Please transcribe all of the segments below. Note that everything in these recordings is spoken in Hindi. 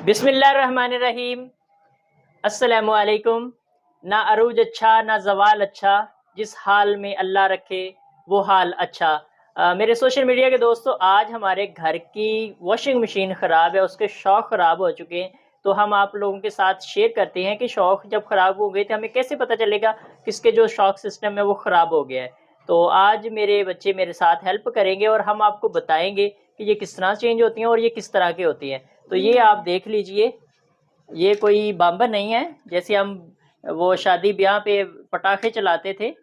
बिस्मिल्लाहिर्रहमानिर्रहीम। अस्सलामुअलैकुम। ना अरूज अच्छा ना ज़वाल अच्छा, जिस हाल में अल्लाह रखे वो हाल अच्छा। मेरे सोशल मीडिया के दोस्तों, आज हमारे घर की वॉशिंग मशीन ख़राब है, उसके शॉक ख़राब हो चुके हैं। तो हम आप लोगों के साथ शेयर करते हैं कि शॉक जब ख़राब हो गए थे हमें कैसे पता चलेगा किसके जो शॉक सिस्टम है वो ख़राब हो गया है। तो आज मेरे बच्चे मेरे साथ हेल्प करेंगे और हम आपको बताएंगे कि ये किस तरह चेंज होती हैं और ये किस तरह की होती हैं। तो ये आप देख लीजिए, ये कोई बम्बर नहीं है जैसे हम वो शादी ब्याह पे पटाखे चलाते थे,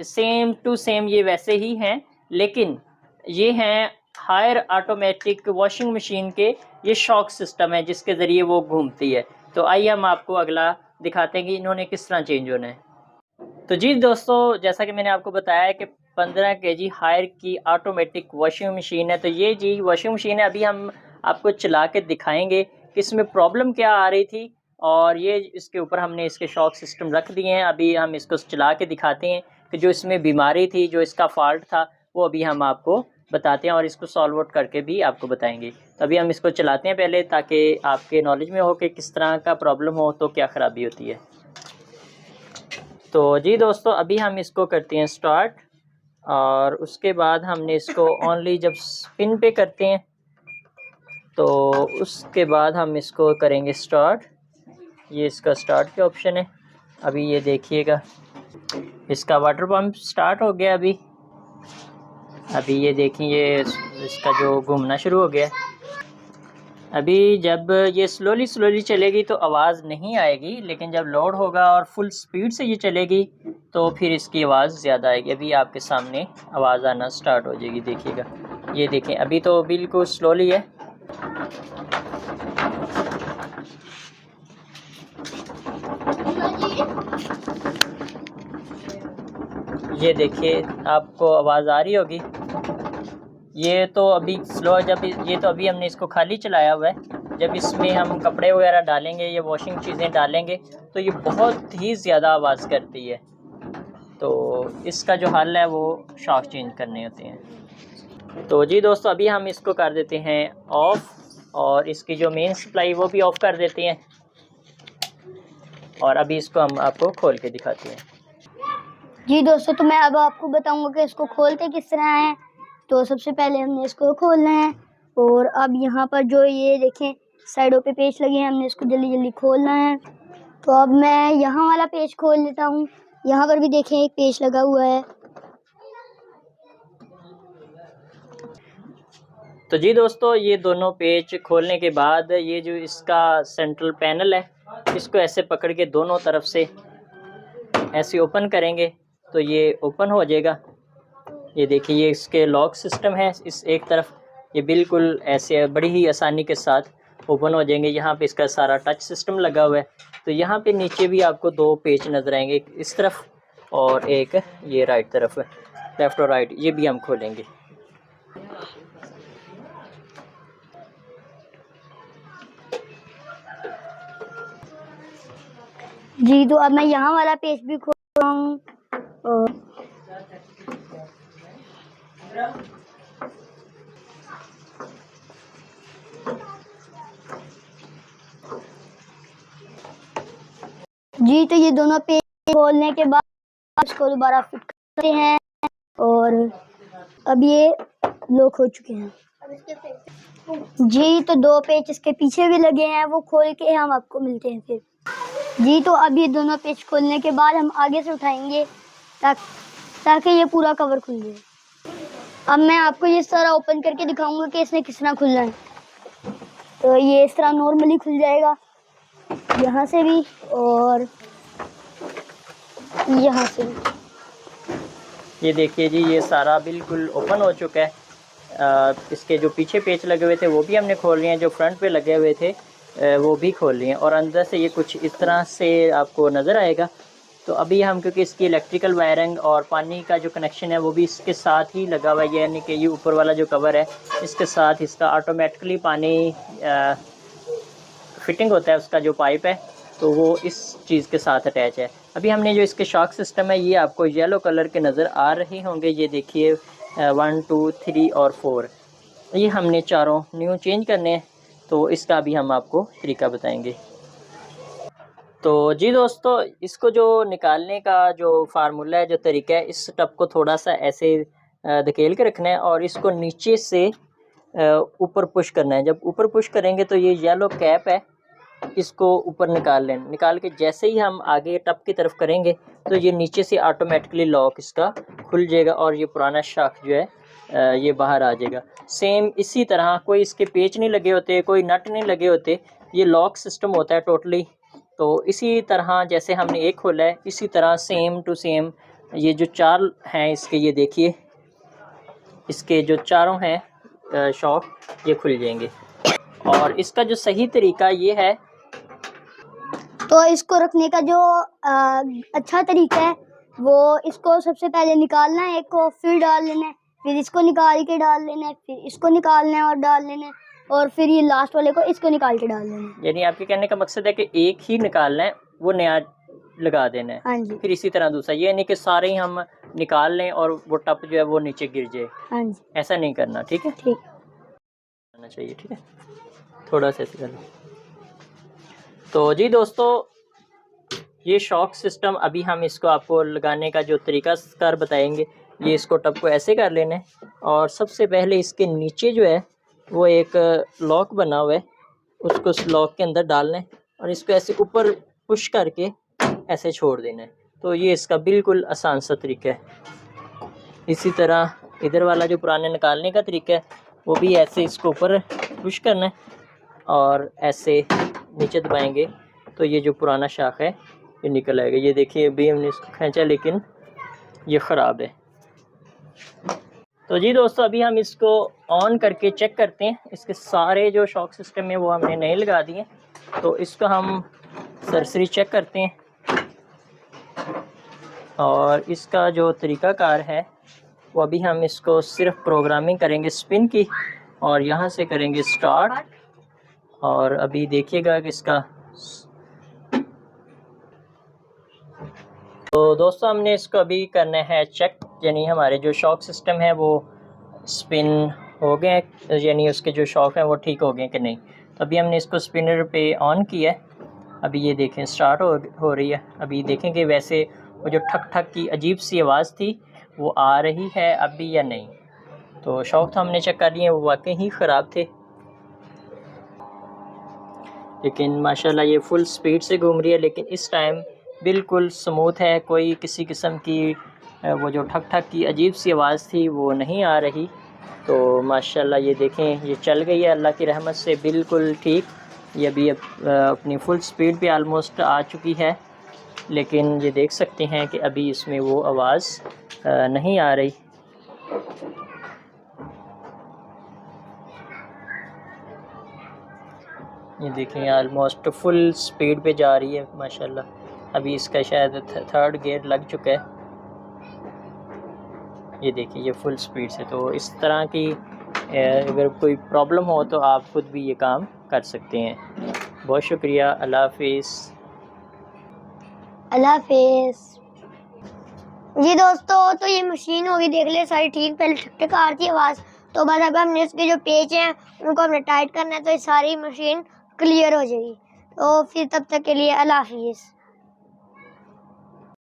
सेम टू सेम ये वैसे ही हैं, लेकिन ये हैं हायर ऑटोमेटिक वॉशिंग मशीन के ये शॉक सिस्टम है जिसके ज़रिए वो घूमती है। तो आइए हम आपको अगला दिखाते हैं कि इन्होंने किस तरह चेंज होना है। तो जी दोस्तों, जैसा कि मैंने आपको बताया है कि 15 केजी हायर की ऑटोमेटिक वॉशिंग मशीन है। तो ये जी वॉशिंग मशीन है, अभी हम आपको चला के दिखाएंगे कि इसमें प्रॉब्लम क्या आ रही थी, और ये इसके ऊपर हमने इसके शॉक सिस्टम रख दिए हैं। अभी हम इसको चला के दिखाते हैं कि जो इसमें बीमारी थी, जो इसका फॉल्ट था, वो अभी हम आपको बताते हैं और इसको सॉल्व आउट करके भी आपको बताएंगे। तो अभी हम इसको चलाते हैं पहले, ताकि आपके नॉलेज में हो कि किस तरह का प्रॉब्लम हो तो क्या ख़राबी होती है। तो जी दोस्तों, अभी हम इसको करते हैं स्टार्ट, और उसके बाद हमने इसको ओनली जब स्पिन पे करते हैं तो उसके बाद हम इसको करेंगे स्टार्ट। ये इसका स्टार्ट का ऑप्शन है। अभी ये देखिएगा, इसका वाटर पंप स्टार्ट हो गया। अभी ये देखिए, इसका जो घूमना शुरू हो गया। अभी जब ये स्लोली चलेगी तो आवाज़ नहीं आएगी, लेकिन जब लोड होगा और फुल स्पीड से ये चलेगी तो फिर इसकी आवाज़ ज़्यादा आएगी। अभी आपके सामने आवाज़ आना स्टार्ट हो जाएगी, देखिएगा। ये देखें, अभी तो बिल्कुल स्लोली है। ये देखिए, आपको आवाज़ आ रही होगी। ये तो अभी स्लो, ये तो अभी हमने इसको खाली चलाया हुआ है। जब इसमें हम कपड़े वगैरह डालेंगे, ये वॉशिंग चीज़ें डालेंगे, तो ये बहुत ही ज़्यादा आवाज़ करती है। तो इसका जो हल है वो शॉक चेंज करने होते हैं। तो जी दोस्तों, अभी हम इसको कर देते हैं ऑफ़, और इसकी जो मेन सप्लाई वो भी ऑफ़ कर देते हैं, और अभी इसको हम आपको खोल के दिखाते हैं। जी दोस्तों, तो मैं अब आपको बताऊंगा कि इसको खोलते किस तरह है। तो सबसे पहले हमने इसको खोलना है, और अब यहाँ पर जो ये देखें साइडों पे पेच लगे हैं, हमने इसको जल्दी जल्दी खोलना है। तो अब मैं यहाँ वाला पेच खोल लेता हूँ। यहाँ पर भी देखें एक पेच लगा हुआ है। तो जी दोस्तों, ये दोनों पेच खोलने के बाद ये जो इसका सेंट्रल पैनल है, इसको ऐसे पकड़ के दोनों तरफ से ऐसे ओपन करेंगे तो ये ओपन हो जाएगा। ये देखिए, ये इसके लॉक सिस्टम है। इस एक तरफ ये बिल्कुल ऐसे बड़ी ही आसानी के साथ ओपन हो जाएंगे। यहाँ पे इसका सारा टच सिस्टम लगा हुआ है। तो यहाँ पे नीचे भी आपको दो पेच नज़र आएंगे, एक इस तरफ और एक ये राइट तरफ, लेफ़्ट और राइट। ये भी हम खोलेंगे। जी, तो अब मैं यहाँ वाला पेच भी खोल रहा हूँ। जी, तो ये दोनों पेज खोलने के बाद इसको दोबारा फिट करते हैं, और अब ये लॉक हो चुके हैं। जी, तो दो पेज इसके पीछे भी लगे हैं, वो खोल के हम आपको मिलते हैं फिर। जी, तो अब ये दोनों पेज खोलने के बाद हम आगे से उठाएंगे ताकि ये पूरा कवर खुल जाए। अब मैं आपको ये सारा ओपन करके दिखाऊंगा कि इसने किस तरह खुलना है। तो ये इस तरह नॉर्मली खुल जाएगा, यहाँ से भी और यहाँ से भी। ये देखिए जी, ये सारा बिल्कुल ओपन हो चुका है। इसके जो पीछे पेच लगे हुए थे वो भी हमने खोल लिए हैं, जो फ्रंट पे लगे हुए थे वो भी खोल लिए हैं, और अंदर से ये कुछ इस तरह से आपको नज़र आएगा। तो अभी हम, क्योंकि इसकी इलेक्ट्रिकल वायरिंग और पानी का जो कनेक्शन है वो भी इसके साथ ही लगा हुआ है, यानी कि ये ऊपर वाला जो कवर है इसके साथ इसका ऑटोमेटिकली पानी फिटिंग होता है, उसका जो पाइप है तो वो इस चीज़ के साथ अटैच है। अभी हमने जो इसके शॉक सिस्टम है ये आपको येलो कलर के नज़र आ रहे होंगे। ये देखिए 1 2 3 और 4, ये हमने चारों न्यू चेंज करने हैं। तो इसका भी हम आपको तरीका बताएंगे। तो जी दोस्तों, इसको जो निकालने का जो फार्मूला है, जो तरीका है, इस टब को थोड़ा सा ऐसे धकेल के रखना है और इसको नीचे से ऊपर पुश करना है। जब ऊपर पुश करेंगे तो ये येलो कैप है, इसको ऊपर निकाल लें। निकाल के जैसे ही हम आगे टब की तरफ करेंगे तो ये नीचे से ऑटोमेटिकली लॉक इसका खुल जाएगा और ये पुराना शाख जो है ये बाहर आ जाएगा। सेम इसी तरह, कोई इसके पेच नहीं लगे होते, कोई नट नहीं लगे होते, ये लॉक सिस्टम होता है टोटली। तो इसी तरह जैसे हमने एक खोला है, इसी तरह सेम टू सेम ये जो 4 हैं इसके, ये देखिए इसके जो चारों हैं शॉक, ये खुल जाएंगे। और इसका जो सही तरीका ये है, तो इसको रखने का जो अच्छा तरीका है वो इसको सबसे पहले निकालना है एक को, फिर डाल लेना है, फिर इसको निकाल के डाल लेना है, फिर इसको निकालना है और डाल लेना है, और फिर ये लास्ट वाले को इसको निकाल के डाल लेना है। यानी आपके कहने का मकसद है कि एक ही निकालना है, वो नया लगा देना है। हाँ जी। फिर इसी तरह दूसरा, ये नहीं कि सारे ही हम निकाल लें और वो टप जो है वो नीचे गिर जाए। हाँ जी, ऐसा नहीं करना, ठीक है? ठीक करना चाहिए, ठीक है? थोड़ा सा ऐसे कर लो। तो जी दोस्तों, ये शॉक सिस्टम अभी हम इसको आपको लगाने का जो तरीका कार बताएंगे। ये इसको टब को ऐसे कर लेना है और सबसे पहले इसके नीचे जो है वो एक लॉक बना हुआ है, उसको उस लॉक के अंदर डालना है और इसको ऐसे ऊपर पुश करके ऐसे छोड़ देना है। तो ये इसका बिल्कुल आसान सा तरीका है। इसी तरह इधर वाला जो पुराने निकालने का तरीका है, वो भी ऐसे इसको ऊपर पुश करना है और ऐसे नीचे दबाएंगे तो ये जो पुराना शाख है ये निकल आएगा। ये देखिए, अभी हमने इसको खींचा लेकिन ये ख़राब है। तो जी दोस्तों, अभी हम इसको ऑन करके चेक करते हैं। इसके सारे जो शॉक सिस्टम है वो हमने नए लगा दिए, तो इसको हम सरसरी चेक करते हैं। और इसका जो तरीक़ाकार है वो अभी हम इसको सिर्फ प्रोग्रामिंग करेंगे स्पिन की, और यहाँ से करेंगे स्टार्ट। और अभी देखिएगा कि इसका, तो दोस्तों हमने इसको अभी करना है चेक, यानी हमारे जो शॉक सिस्टम है वो स्पिन हो गए, यानी उसके जो शॉक हैं वो ठीक हो गए कि नहीं। तो अभी हमने इसको स्पिनर पे ऑन किया है। अभी ये देखें स्टार्ट हो रही है। अभी देखेंगे वैसे वो जो ठक ठक की अजीब सी आवाज़ थी वो आ रही है अभी या नहीं। तो शॉक तो हमने चेक कर लिए, वो वाकई ही ख़राब थे, लेकिन माशाल्लाह ये फुल स्पीड से घूम रही है। लेकिन इस टाइम बिल्कुल स्मूथ है, कोई किसी किस्म की वो जो ठक ठक की अजीब सी आवाज़ थी वो नहीं आ रही। तो माशाल्लाह ये देखें, ये चल गई है अल्लाह की रहमत से बिल्कुल ठीक। ये अभी अपनी फुल स्पीड पे आलमोस्ट आ चुकी है, लेकिन ये देख सकते हैं कि अभी इसमें वो आवाज़ नहीं आ रही। ये देखें आलमोस्ट फुल स्पीड पे जा रही है माशाल्लाह। अभी इसका शायद थर्ड गियर लग चुका है। ये देखिए ये फुल स्पीड से। तो इस तरह की अगर कोई प्रॉब्लम हो तो आप खुद भी ये काम कर सकते हैं। बहुत शुक्रिया, अल्लाह हाफिज़। अल्लाह हाफिज़। जी दोस्तों, तो ये मशीन होगी, देख ले सारी ठीक, पहले ठक ठक आ रही थी आवाज़, तो बस अब हमने इसके जो पेच हैं उनको हमने टाइट करना है, तो ये सारी मशीन क्लियर हो जाएगी। तो फिर तब तक के लिए अल्लाह हाफिज़।